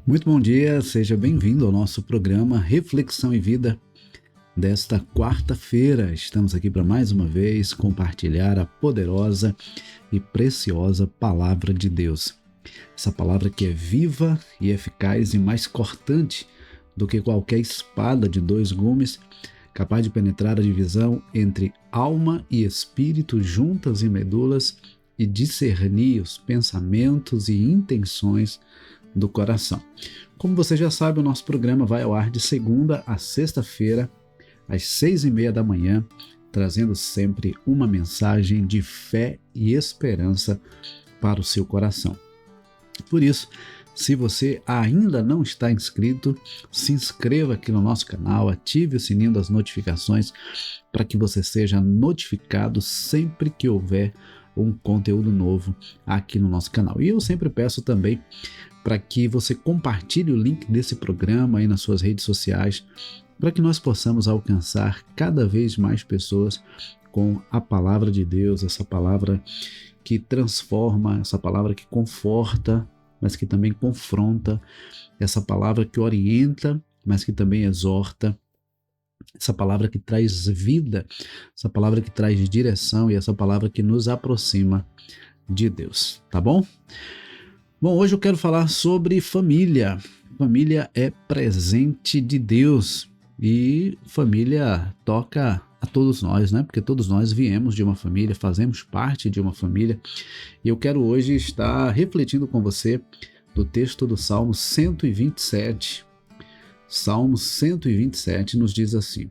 Muito bom dia, seja bem-vindo ao nosso programa Reflexão e Vida desta quarta-feira. Estamos aqui para mais uma vez compartilhar a poderosa e preciosa Palavra de Deus. Essa palavra que é viva e eficaz e mais cortante do que qualquer espada de dois gumes, capaz de penetrar a divisão entre alma e espírito, juntas e medulas, e discernir os pensamentos e intenções do coração. Como você já sabe, o nosso programa vai ao ar de segunda a sexta-feira, às 6h30 da manhã, trazendo sempre uma mensagem de fé e esperança para o seu coração. Por isso, se você ainda não está inscrito, se inscreva aqui no nosso canal, ative o sininho das notificações para que você seja notificado sempre que houver um conteúdo novo aqui no nosso canal. E eu sempre peço também para que você compartilhe o link desse programa aí nas suas redes sociais, para que nós possamos alcançar cada vez mais pessoas com a palavra de Deus, essa palavra que transforma, essa palavra que conforta, mas que também confronta, essa palavra que orienta, mas que também exorta, essa palavra que traz vida, essa palavra que traz direção e essa palavra que nos aproxima de Deus, tá bom? Bom, hoje eu quero falar sobre família. Família é presente de Deus e família toca a todos nós, né? Porque todos nós viemos de uma família, fazemos parte de uma família. E eu quero hoje estar refletindo com você do texto do Salmo 127. Salmo 127 nos diz assim: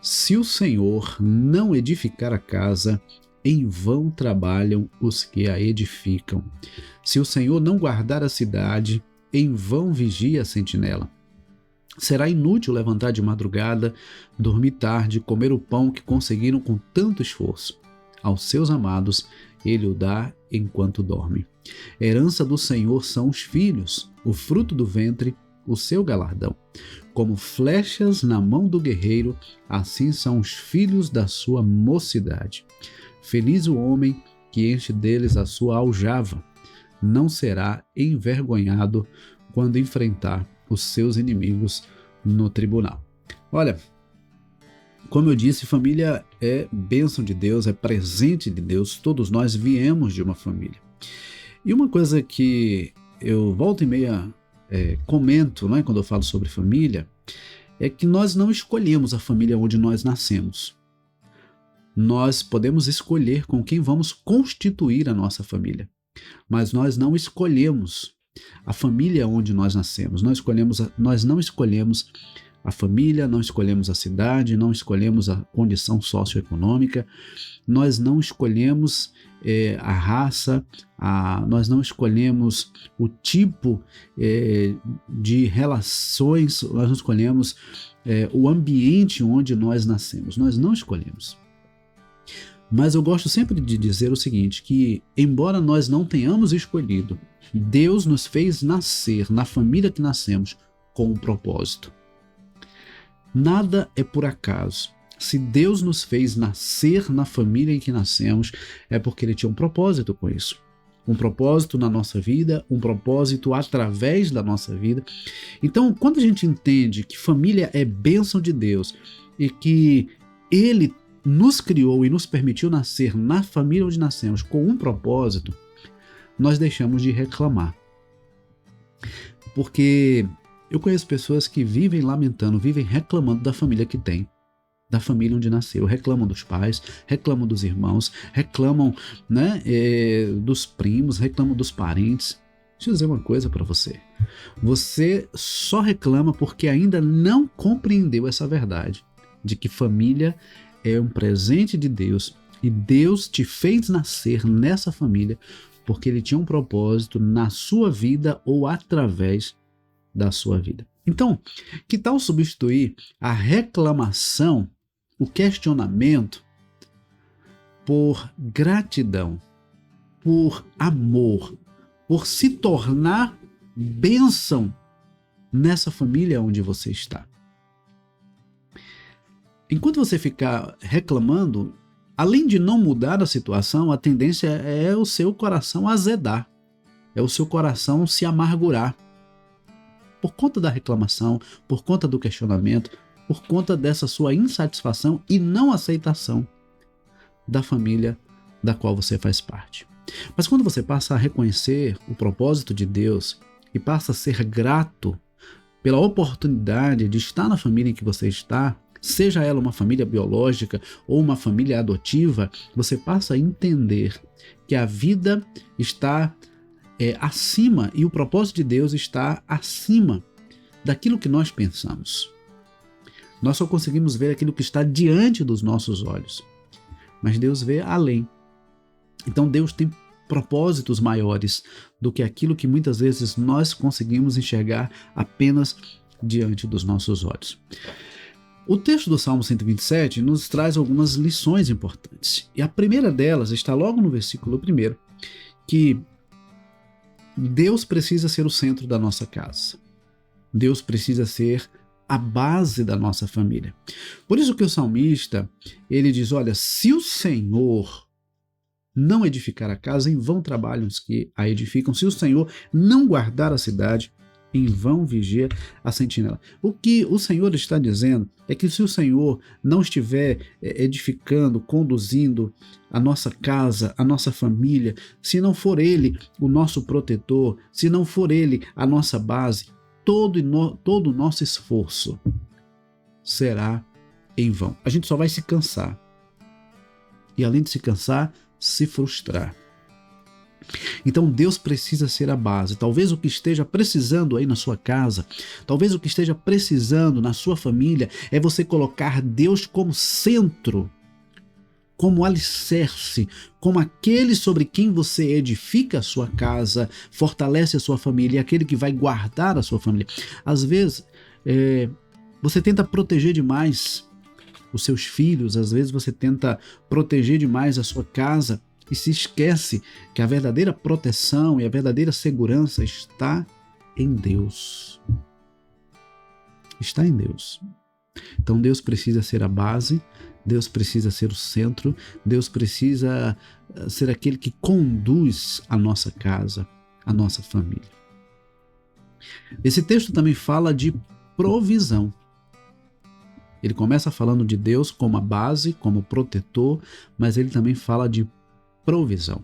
se o Senhor não edificar a casa, em vão trabalham os que a edificam. Se o Senhor não guardar a cidade, em vão vigia a sentinela. Será inútil levantar de madrugada, dormir tarde, comer o pão que conseguiram com tanto esforço. Aos seus amados, ele o dá enquanto dorme. Herança do Senhor são os filhos, o fruto do ventre, o seu galardão. Como flechas na mão do guerreiro, assim são os filhos da sua mocidade. Feliz o homem que enche deles a sua aljava, não será envergonhado quando enfrentar os seus inimigos no tribunal. Olha, como eu disse, família é bênção de Deus, é presente de Deus, todos nós viemos de uma família. E uma coisa que eu volta e meia comento, né, quando eu falo sobre família, é que nós não escolhemos a família onde nós nascemos. Nós podemos escolher com quem vamos constituir a nossa família, mas nós não escolhemos a família onde nós nascemos. Nós não escolhemos a família, não escolhemos a cidade, não escolhemos a condição socioeconômica, nós não escolhemos a raça, nós não escolhemos o tipo de relações, nós não escolhemos o ambiente onde nós nascemos, nós não escolhemos. Mas eu gosto sempre de dizer o seguinte, que embora nós não tenhamos escolhido, Deus nos fez nascer na família que nascemos com um propósito. Nada é por acaso. Se Deus nos fez nascer na família em que nascemos, é porque Ele tinha um propósito com isso. Um propósito na nossa vida, um propósito através da nossa vida. Então, quando a gente entende que família é bênção de Deus e que Ele nos criou e nos permitiu nascer na família onde nascemos com um propósito, nós deixamos de reclamar. Porque eu conheço pessoas que vivem lamentando, vivem reclamando da família que tem, da família onde nasceu, reclamam dos pais, reclamam dos irmãos, reclamam, né, dos primos, reclamam dos parentes. Deixa eu dizer uma coisa para você. Você só reclama porque ainda não compreendeu essa verdade, de que família é um presente de Deus e Deus te fez nascer nessa família porque Ele tinha um propósito na sua vida ou através da sua vida. Então, que tal substituir a reclamação, o questionamento, por gratidão, por amor, por se tornar bênção nessa família onde você está? Enquanto você ficar reclamando, além de não mudar a situação, a tendência é o seu coração azedar, é o seu coração se amargurar. por conta da reclamação, por conta do questionamento, por conta dessa sua insatisfação e não aceitação da família da qual você faz parte. Mas quando você passa a reconhecer o propósito de Deus e passa a ser grato pela oportunidade de estar na família em que você está, seja ela uma família biológica ou uma família adotiva, você passa a entender que a vida está acima e o propósito de Deus está acima daquilo que nós pensamos. Nós só conseguimos ver aquilo que está diante dos nossos olhos, mas Deus vê além. Então Deus tem propósitos maiores do que aquilo que muitas vezes nós conseguimos enxergar apenas diante dos nossos olhos. O texto do Salmo 127 nos traz algumas lições importantes. E a primeira delas está logo no versículo 1, que Deus precisa ser o centro da nossa casa. Deus precisa ser a base da nossa família. Por isso que o salmista, ele diz, olha, se o Senhor não edificar a casa, em vão trabalham os que a edificam. Se o Senhor não guardar a cidade, em vão vigia a sentinela. O que o Senhor está dizendo é que se o Senhor não estiver edificando, conduzindo a nossa casa, a nossa família, se não for Ele o nosso protetor, se não for Ele a nossa base, todo o nosso esforço será em vão. A gente só vai se cansar. E além de se cansar, se frustrar. Então Deus precisa ser a base. Talvez o que esteja precisando aí na sua casa, talvez o que esteja precisando na sua família é você colocar Deus como centro, como alicerce, como aquele sobre quem você edifica a sua casa, fortalece a sua família, e aquele que vai guardar a sua família. Às vezes você tenta proteger demais os seus filhos, às vezes você tenta proteger demais a sua casa e se esquece que a verdadeira proteção e a verdadeira segurança está em Deus. Está em Deus. Então Deus precisa ser a base, Deus precisa ser o centro, Deus precisa ser aquele que conduz a nossa casa, a nossa família. Esse texto também fala de provisão. Ele começa falando de Deus como a base, como protetor, mas ele também fala de provisão.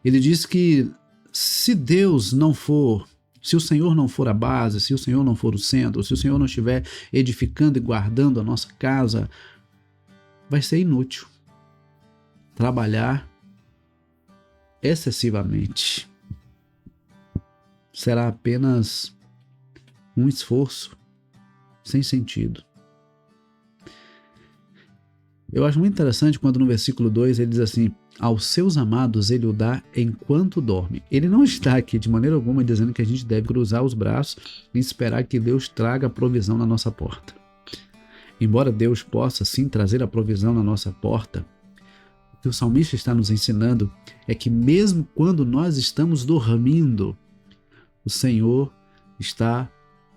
Ele diz que se o Senhor não for a base, se o Senhor não for o centro, se o Senhor não estiver edificando e guardando a nossa casa, vai ser inútil trabalhar excessivamente. Será apenas um esforço sem sentido. Eu acho muito interessante quando no versículo 2 ele diz assim, aos seus amados ele o dá enquanto dorme. Ele não está aqui de maneira alguma dizendo que a gente deve cruzar os braços e esperar que Deus traga a provisão na nossa porta. Embora Deus possa sim trazer a provisão na nossa porta, o que o salmista está nos ensinando é que mesmo quando nós estamos dormindo, o Senhor está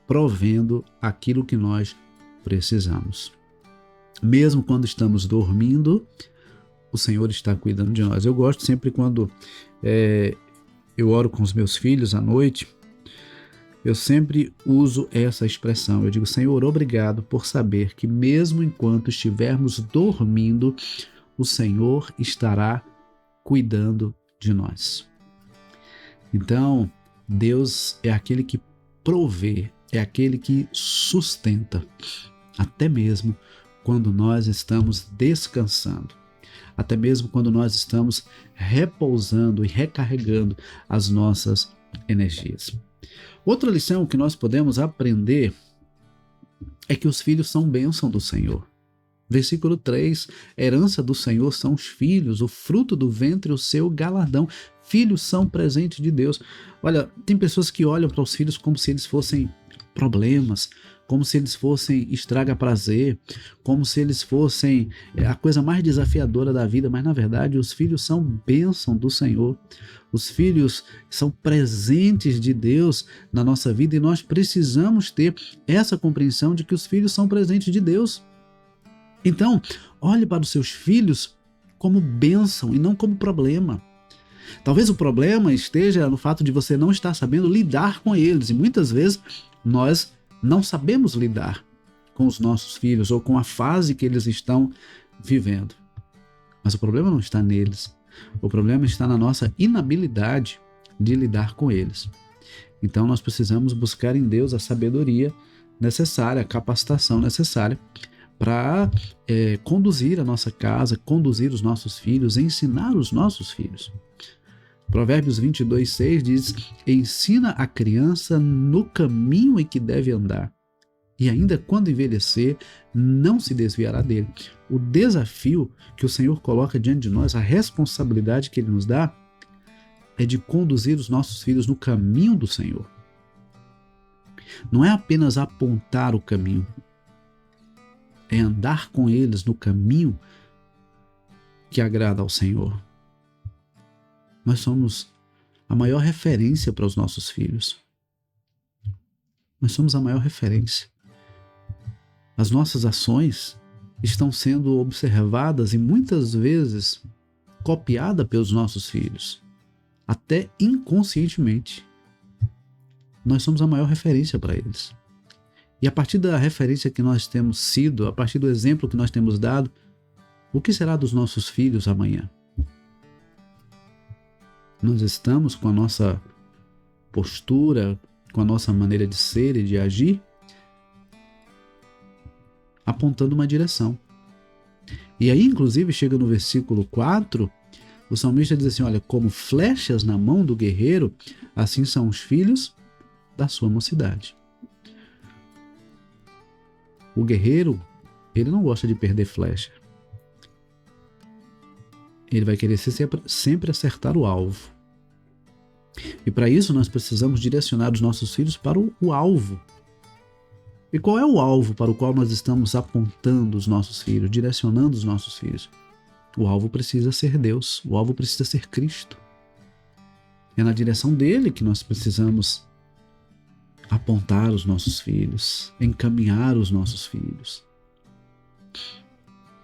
provendo aquilo que nós precisamos. Mesmo quando estamos dormindo, o Senhor está cuidando de nós. Eu gosto sempre quando eu oro com os meus filhos à noite, eu sempre uso essa expressão. Eu digo, Senhor, obrigado por saber que mesmo enquanto estivermos dormindo, o Senhor estará cuidando de nós. Então, Deus é aquele que provê, é aquele que sustenta, até mesmo quando nós estamos descansando, até mesmo quando nós estamos repousando e recarregando as nossas energias. Outra lição que nós podemos aprender é que os filhos são bênção do Senhor. Versículo 3, herança do Senhor são os filhos, o fruto do ventre, o seu galardão. Filhos são presente de Deus. Olha, tem pessoas que olham para os filhos como se eles fossem problemas, como se eles fossem estraga-prazer, como se eles fossem a coisa mais desafiadora da vida, mas na verdade os filhos são bênção do Senhor. Os filhos são presentes de Deus na nossa vida e nós precisamos ter essa compreensão de que os filhos são presentes de Deus. Então, olhe para os seus filhos como bênção e não como problema. Talvez o problema esteja no fato de você não estar sabendo lidar com eles. E muitas vezes nós não sabemos lidar com os nossos filhos ou com a fase que eles estão vivendo. Mas o problema não está neles. O problema está na nossa inabilidade de lidar com eles. Então nós precisamos buscar em Deus a sabedoria necessária, a capacitação necessária para conduzir a nossa casa, conduzir os nossos filhos, ensinar os nossos filhos. Provérbios 22:6 diz: ensina a criança no caminho em que deve andar, e ainda quando envelhecer, não se desviará dele. O desafio que o Senhor coloca diante de nós, a responsabilidade que Ele nos dá, é de conduzir os nossos filhos no caminho do Senhor. Não é apenas apontar o caminho, é andar com eles no caminho que agrada ao Senhor. Nós somos a maior referência para os nossos filhos. Nós somos a maior referência. As nossas ações estão sendo observadas e muitas vezes copiadas pelos nossos filhos, até inconscientemente. Nós somos a maior referência para eles. E a partir da referência que nós temos sido, a partir do exemplo que nós temos dado, o que será dos nossos filhos amanhã? Nós estamos com a nossa postura, com a nossa maneira de ser e de agir, apontando uma direção. E aí, inclusive, chega no versículo 4, o salmista diz assim: olha, como flechas na mão do guerreiro, assim são os filhos da sua mocidade. O guerreiro, ele não gosta de perder flecha. Ele vai querer sempre acertar o alvo. E para isso nós precisamos direcionar os nossos filhos para o alvo. E qual é o alvo para o qual nós estamos apontando os nossos filhos, direcionando os nossos filhos? O alvo precisa ser Deus, o alvo precisa ser Cristo. É na direção dele que nós precisamos apontar os nossos filhos, encaminhar os nossos filhos.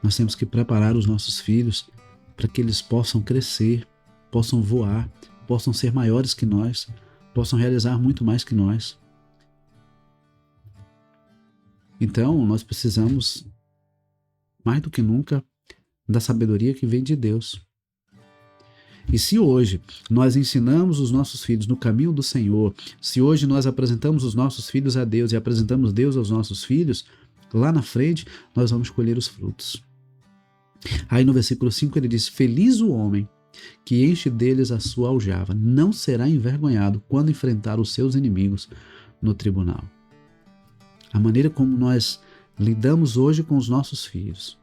Nós temos que preparar os nossos filhos para que eles possam crescer, possam voar, possam ser maiores que nós, possam realizar muito mais que nós. Então, nós precisamos, mais do que nunca, da sabedoria que vem de Deus. E se hoje nós ensinamos os nossos filhos no caminho do Senhor, se hoje nós apresentamos os nossos filhos a Deus e apresentamos Deus aos nossos filhos, lá na frente nós vamos colher os frutos. Aí no versículo 5 ele diz: feliz o homem que enche deles a sua aljava, não será envergonhado quando enfrentar os seus inimigos no tribunal. A maneira como nós lidamos hoje com os nossos filhos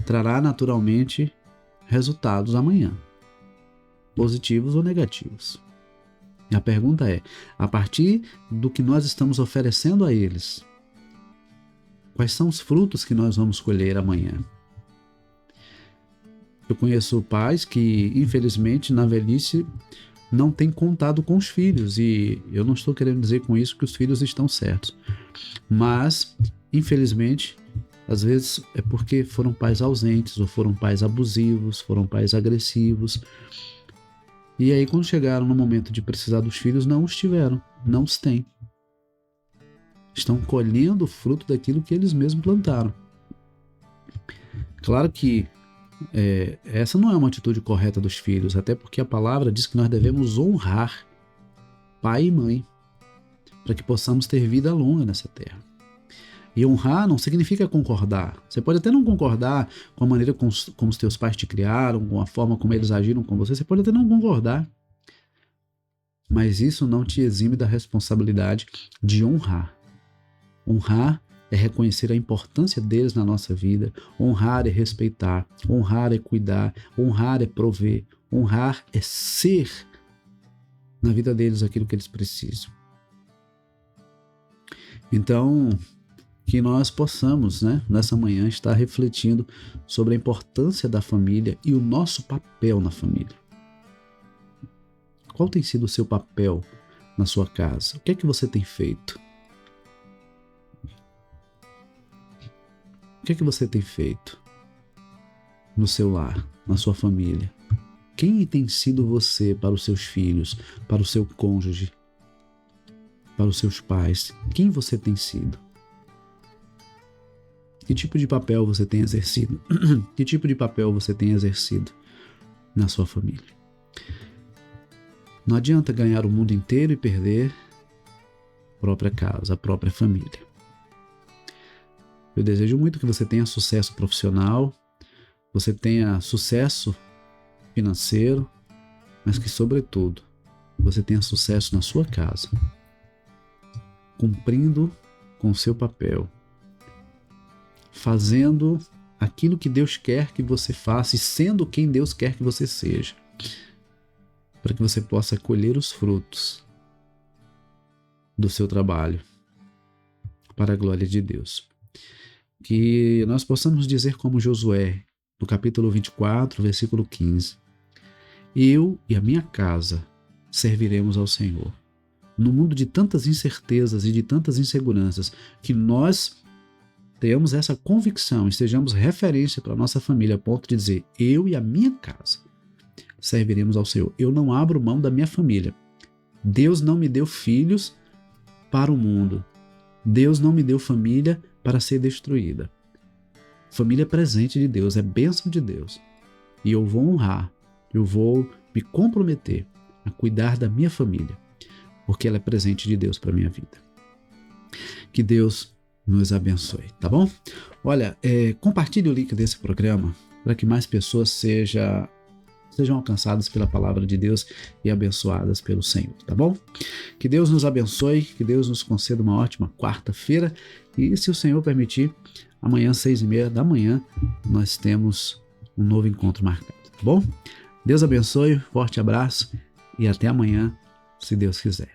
trará naturalmente resultados amanhã, positivos ou negativos. E a pergunta é, a partir do que nós estamos oferecendo a eles, quais são os frutos que nós vamos colher amanhã? Eu conheço pais que, infelizmente, na velhice, não têm contado com os filhos. E eu não estou querendo dizer com isso que os filhos estão certos. Mas, infelizmente, às vezes é porque foram pais ausentes, ou foram pais abusivos, foram pais agressivos. E aí, quando chegaram no momento de precisar dos filhos, não os tiveram, não os têm. Estão colhendo o fruto daquilo que eles mesmos plantaram. Claro que essa não é uma atitude correta dos filhos, até porque a palavra diz que nós devemos honrar pai e mãe, para que possamos ter vida longa nessa terra. E honrar não significa concordar. Você pode até não concordar com a maneira como os teus pais te criaram, com a forma como eles agiram com você, você pode até não concordar. Mas isso não te exime da responsabilidade de honrar. Honrar é reconhecer a importância deles na nossa vida. Honrar é respeitar. Honrar é cuidar. Honrar é prover. Honrar é ser na vida deles aquilo que eles precisam. Então, que nós possamos, nessa manhã, estar refletindo sobre a importância da família e o nosso papel na família. Qual tem sido o seu papel na sua casa? O que é que você tem feito? O que é que você tem feito no seu lar, na sua família? Quem tem sido você para os seus filhos, para o seu cônjuge, para os seus pais? Quem você tem sido? Que tipo de papel você tem exercido? Que tipo de papel você tem exercido na sua família? Não adianta ganhar o mundo inteiro e perder a própria casa, a própria família. Eu desejo muito que você tenha sucesso profissional, você tenha sucesso financeiro, mas que, sobretudo, você tenha sucesso na sua casa, cumprindo com o seu papel, fazendo aquilo que Deus quer que você faça e sendo quem Deus quer que você seja, para que você possa colher os frutos do seu trabalho para a glória de Deus. Que nós possamos dizer como Josué, no capítulo 24, versículo 15: eu e a minha casa serviremos ao Senhor. No mundo de tantas incertezas e de tantas inseguranças, que nós tenhamos essa convicção e sejamos referência para a nossa família, a ponto de dizer: eu e a minha casa serviremos ao Senhor. Eu não abro mão da minha família. Deus não me deu filhos para o mundo. Deus não me deu família para ser destruída. Família é presente de Deus, é bênção de Deus. E eu vou honrar, eu vou me comprometer a cuidar da minha família, porque ela é presente de Deus para a minha vida. Que Deus nos abençoe, tá bom? Olha, compartilhe o link desse programa para que mais pessoas sejam alcançadas pela palavra de Deus e abençoadas pelo Senhor, tá bom? Que Deus nos abençoe, que Deus nos conceda uma ótima quarta-feira e, se o Senhor permitir, amanhã, 6h30 da manhã, nós temos um novo encontro marcado, tá bom? Deus abençoe, forte abraço e até amanhã, se Deus quiser.